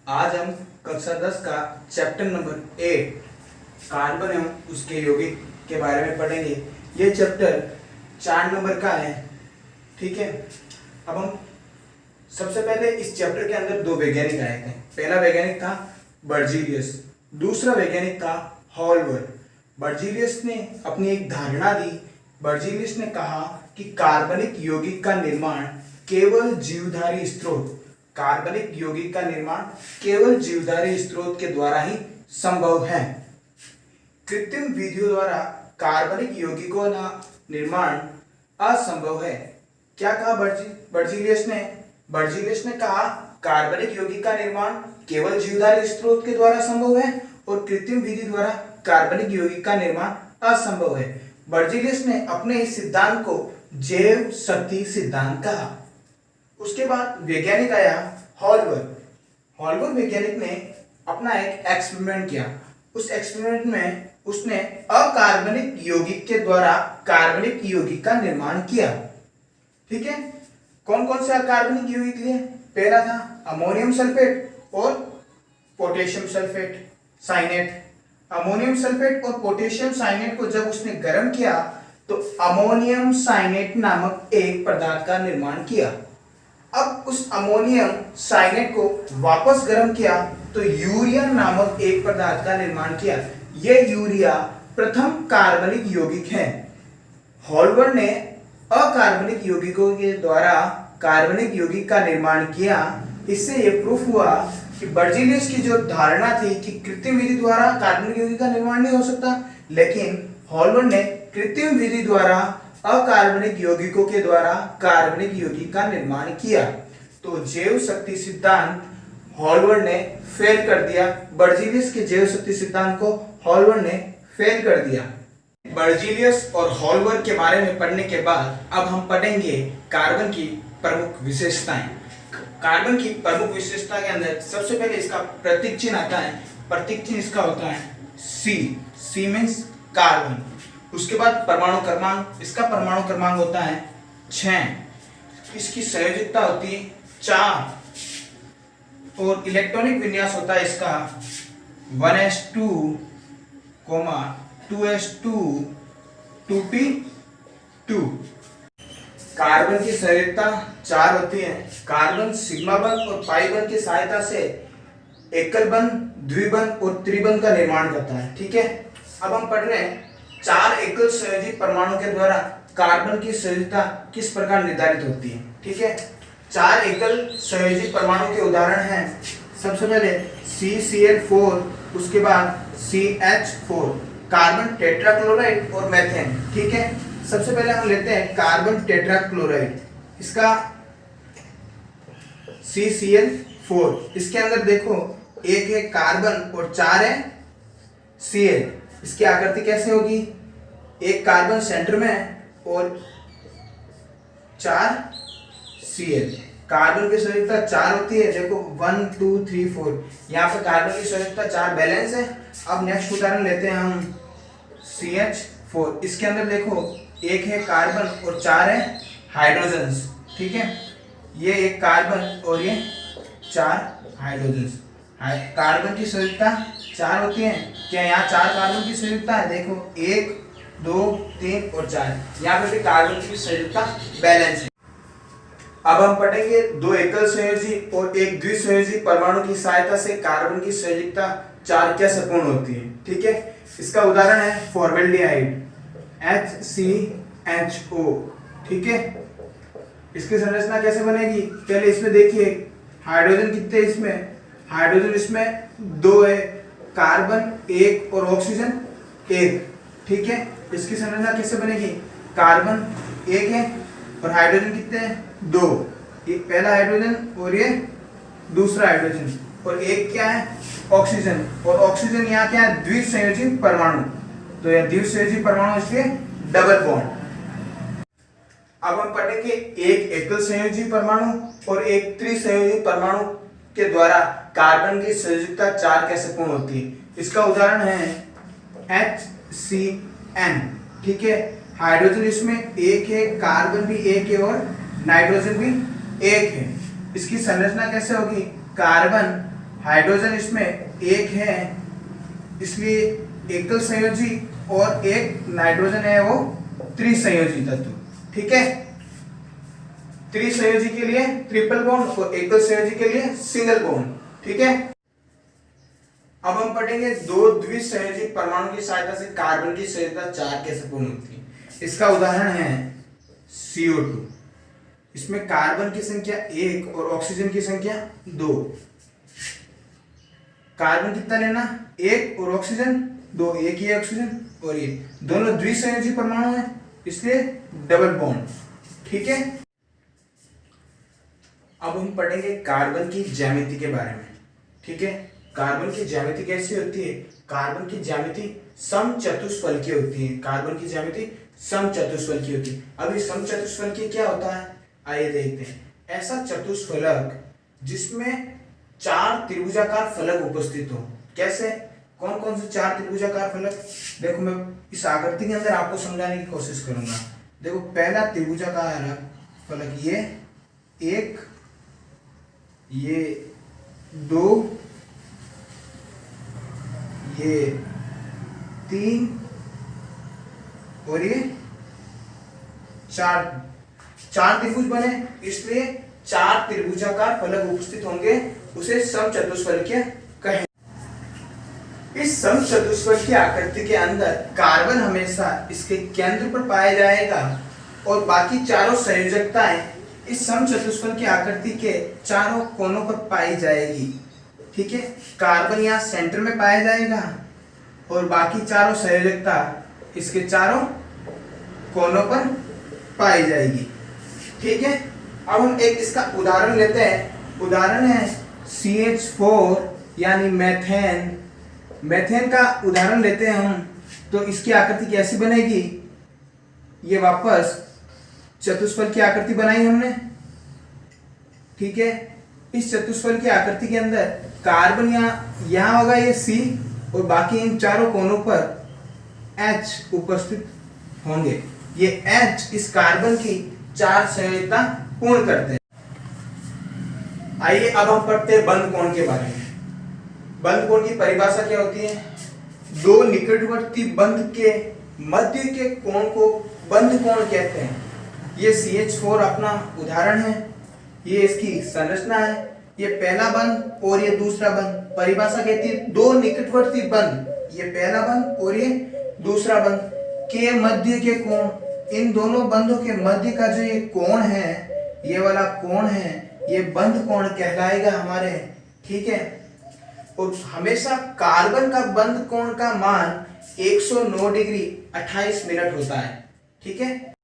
आज हम कक्षा 10 का चैप्टर नंबर 8 कार्बन एवं उसके यौगिक के बारे में पढ़ेंगे। ये चैप्टर 4 नंबर का है। ठीक है, अब हम सबसे पहले इस चैप्टर के अंदर दो वैज्ञानिक आए थे। पहला वैज्ञानिक था बर्जीलियस, दूसरा वैज्ञानिक था हॉलवर। बर्जीलियस ने अपनी एक धारणा दी। बर्जीलियस ने कहा कि कार्बनिक यौगिक का निर्माण केवल जीवधारी स्रोत के द्वारा ही संभव है। कृत्रिम विधियों द्वारा कार्बनिक यौगिकों का निर्माण असंभव है। क्या कहा बर्जीलियस ने? बर्जीलियस ने कहा कार्बनिक यौगिक का निर्माण केवल जीवधारी स्रोत के द्वारा संभव है और कृत्रिम विधि द्वारा कार्बनिक यौगिक का निर्माण असंभव है। बर्जीलियस ने अपने इस सिद्धांत को जैव शक्ति सिद्धांत कहा। उसके बाद वैज्ञानिक आया हॉलवर। हॉलवर वैज्ञानिक ने अपना एक एक्सपेरिमेंट किया। उस एक्सपेरिमेंट में उसने अकार्बनिक यौगिक के द्वारा कार्बनिक यौगिक का निर्माण किया। ठीक है, कौन कौन से अकार्बनिक यौगिक लिए? पहला था अमोनियम सल्फेट और potassium sulphate cyanate. Ammonium sulphate और पोटेशियम साइनेट को जब उसने गर्म किया तो अमोनियम साइनेट नामक एक पदार्थ का निर्माण किया। अब उस अमोनियम साइनेट को वापस गर्म किया तो यूरिया नामक एक पदार्थ का निर्माण किया। यह यूरिया प्रथम कार्बनिक यौगिक है। हॉलवर ने अकार्बनिक यौगिकों के द्वारा कार्बनिक यौगिक का निर्माण किया। इससे यह प्रूफ हुआ कि बर्जीलियस की जो धारणा थी कि कृत्रिम विधि द्वारा कार्बनिक यौगिक का निर्माण नहीं हो सकता, लेकिन हॉलवर ने कृत्रिम विधि द्वारा अकार्बनिक यौगिकों के द्वारा कार्बनिक यौगिक का निर्माण किया। तो जैव शक्ति सिद्धांत हॉलवर ने फेल कर दिया। बर्जीलियस के जैव शक्ति सिद्धांत को हॉलवर ने फेल कर दिया। बर्जीलियस और हॉलवर के बारे में पढ़ने के बाद अब हम पढ़ेंगे कार्बन की प्रमुख विशेषताएं। कार्बन की प्रमुख विशेषता के अंदर सबसे पहले इसका प्रतीक चिन्ह आता है। प्रतीक चिन्ह इसका होता है सी मीन्स कार्बन। उसके बाद परमाणु क्रमांक, इसका परमाणु क्रमांक होता है 6। इसकी संयोजकता होती है 4 और इलेक्ट्रॉनिक विन्यास होता है इसका 1s2, 2s2, 2p2। कार्बन की संयोजकता 4 होती है। कार्बन सिग्मा बंध और पाई बंध की सहायता से एकल बंध, द्विबंध और त्रिबंध का निर्माण करता है। ठीक है, अब हम पढ़ रहे हैं 4 एकल संयोजित परमाणु के द्वारा कार्बन की संयोजकता किस प्रकार निर्धारित होती है। ठीक है, 4 एकल संयोजित परमाणु के उदाहरण हैं। सबसे पहले CCl4, उसके बाद CH4, कार्बन टेट्राक्लोराइड और मेथेन। ठीक है, सबसे पहले हम लेते हैं कार्बन टेट्राक्लोराइड। इसका CCl4, इसके अंदर देखो एक है कार्बन और 4 है Cl। इसकी आकृति कैसे होगी? एक कार्बन सेंटर में है और 4 Cl। कार्बन की संयोजकता 4 होती है। देखो 1 2 3 4, यहाँ पे कार्बन की संयोजकता 4 बैलेंस है। अब नेक्स्ट उदाहरण लेते हैं हम CH4। इसके अंदर देखो एक है कार्बन और 4 है हाइड्रोजन्स। ठीक है, ये एक कार्बन और ये 4 हाइड्रोजन्स। कार्बन की संयोजकता 4 होती है। क्या यहाँ 4 कार्बन की संयोजकता है? देखो 1 2 3 और 4, यहाँ पे भी कार्बन की संयोजकता बैलेंस है। अब हम पढ़ेंगे 2 एकल संयोजी और एक द्विसंयोजी परमाणु की सहायता से कार्बन की संयोजकता 4 कैसे पूर्ण होती है। ठीक है, इसका उदाहरण है फॉर्मेल्डिहाइड HCHO। ठीक है, इसकी संरचना कैसे बनेगी? पहले इसमें देखिए हाइड्रोजन कितने, इसमें हाइड्रोजन इसमें 2 है, कार्बन 1 और ऑक्सीजन 1। ठीक है, इसकी संरचना कैसे बनेगी? कार्बन 1 है और हाइड्रोजन कितने हैं? 2। ये पहला हाइड्रोजन और ये दूसरा हाइड्रोजन, और एक क्या है? ऑक्सीजन। और ऑक्सीजन यहाँ क्या है? द्विसंयोजी परमाणु। तो यह द्विसंयोजी परमाणु, इसलिए डबल बॉन्ड। अब हम पढ़ेंगे एक एकल संयोजी परमाणु और एक त्रिसंयोजी परमाणु के द्वारा कार्बन की संयोजकता 4 कैसे पूर्ण होती है। इसका उदाहरण है HCN। ठीक है, हाइड्रोजन इसमें 1 है, कार्बन भी 1 है और नाइट्रोजन भी 1 है। इसकी संरचना कैसे होगी? कार्बन हाइड्रोजन इसमें एक है, इसलिए एकल संयोजी, और एक नाइट्रोजन है वो त्रिसंयोजी तत्व। ठीक है, त्रिसंयोजी के लिए ट्रिपल बॉन्ड और एकल संयोजी के लिए सिंगल बॉन्ड। ठीक है, अब हम पढ़ेंगे दो द्विसंयोजी परमाणु की सहायता से कार्बन की संयोजकता 4 कैसे पूर्ण होती है। इसका उदाहरण है CO2। इसमें कार्बन की संख्या 1 और ऑक्सीजन की संख्या 2। कार्बन कितना लेना, 1 और ऑक्सीजन 2, एक ही ऑक्सीजन, और ये दोनों द्विसंयोजी परमाणु है, इसलिए डबल बॉन्ड। ठीक है, अब हम पढ़ेंगे कार्बन की ज्यामिति के बारे में। ठीक है, कार्बन की ज्यामिति कैसी होती है? कार्बन की ज्यामिति समचतुष्फलकीय होती है। कार्बन की ज्यामिति समचतुष्फलकीय होती है। अब ये समचतुष्फलकीय क्या होता है, आइए देखते हैं। ऐसा चतुष्फलक जिसमें 4 त्रिभुजाकार फलक उपस्थित हो। कैसे, कौन कौन से 4 त्रिभुजाकार फलक? देखो, मैं इस आकृति के अंदर आपको समझाने की कोशिश करूंगा। देखो, पहला त्रिभुजाकार फलक ये 1, ये 2, ये 3 और ये 4 त्रिभुज बने, इसलिए 4 त्रिभुजाकार फलक उपस्थित होंगे, उसे समचतुष्फलकीय कहें। इस समचतुष्फलकीय आकृति के अंदर कार्बन हमेशा इसके केंद्र पर पाया जाएगा और बाकी चारों संयोजकताएं इस समचतुष्फलकीय आकृति के चारों कोनों पर पाई जाएगी। ठीक है, कार्बन यहाँ सेंटर में पाया जाएगा और बाकी चारों संयोजकता इसके चारों कोनों पर पाई जाएगी। ठीक है, अब हम एक इसका उदाहरण लेते हैं। उदाहरण है CH4 यानी मेथेन। मेथेन का उदाहरण लेते हैं हम, तो इसकी आकृति कैसी बनेगी? ये वापस चतुष्फल की आकृति बनाई हमने। ठीक है, इस चतुष्फल की आकृति के अंदर कार्बन यहाँ होगा ये C, और बाकी इन चारों कोनों पर H उपस्थित होंगे। ये H इस कार्बन की 4 संयोजकता पूर्ण करते हैं। आइए अब हम पढ़ते हैं बंद कोण के बारे में। बंद कोण की परिभाषा क्या होती है? दो निकटवर्ती बंध के मध्य के कोण को बंद कोण कहते हैं। ये CH4 अपना उदाहरण है, ये इसकी संरचना है। ये पहला बंध और ये दूसरा बंध। परिभाषा कहती है दो निकटवर्ती बंध, ये पहला बंध और ये दूसरा बंध के मध्य के कोण। इन दोनों बंधों के मध्य का जो ये कोण है, ये वाला कोण है, ये बंध कोण कहलाएगा हमारे। ठीक है, और हमेशा कार्बन का बंध कोण का मान 109 डिग्री 28 मिनट होता है। ठीक है।